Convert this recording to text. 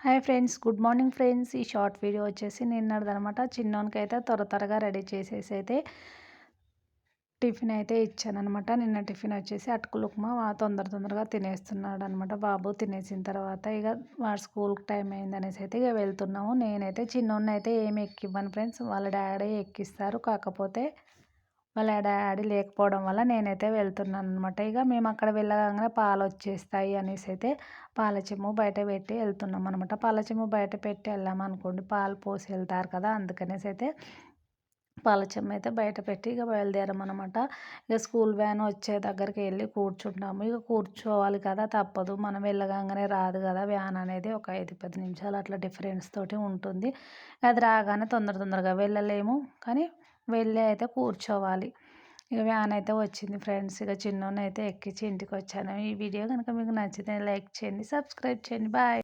Hi friends, good morning friends. ఈ short video వచ్చేసి నిన్నటిదనమాట. చిన్నోనికైతే త్వరగా రెడీ చేసేసి అయితే టిఫిన్ అయితే ఇచ్చాననమాట. నిన్న టిఫిన్ వచ్చేసి అటుకులు ఉప్మా తొందరగా తినేస్తున్నాడు అనమాట. బాబు తినేసిన తర్వాత ఇక వాడు స్కూల్కి టైం అయిందనేసి అయితే ఇక వెళ్తున్నాము. నేనైతే చిన్నోడిని అయితే ఏమి ఎక్కివ్వను ఫ్రెండ్స్, వాళ్ళ డాడీ ఎక్కిస్తారు. కాకపోతే వాళ్ళ డాడీ లేకపోవడం వల్ల నేనైతే వెళ్తున్నాను అనమాట. ఇక మేము అక్కడ వెళ్ళగానే పాలు వచ్చేస్తాయి అనేసి అయితే పాల చెమ్ము బయట పెట్టి వెళ్తున్నాం అనమాట. పాల చెమ్ము బయట పెట్టి వెళ్ళామనుకోండి, పాలు పోసి వెళ్తారు కదా, అందుకనేసి అయితే పాల చెమ్ము అయితే బయట పెట్టి ఇక బయలుదేరామన్నమాట. ఇక స్కూల్ వ్యాన్ వచ్చే దగ్గరికి వెళ్ళి కూర్చుంటాము. ఇక కూర్చోవాలి కదా, తప్పదు. మనం వెళ్ళగానే రాదు కదా వ్యాన్ అనేది, ఒక 5-10 నిమిషాలు అట్లా డిఫరెన్స్ తోటి ఉంటుంది. అది రాగానే తొందరగా వెళ్ళలేము, కానీ వెళ్ళి అయితే కూర్చోవాలి. ఇక వ్యాన్ అయితే వచ్చింది ఫ్రెండ్స్. ఇక చిన్నోని అయితే ఎక్కించి ఇంటికి వచ్చాను. ఈ వీడియో కనుక మీకు నచ్చితే లైక్ చేయండి, సబ్స్క్రైబ్ చేయండి. బాయ్.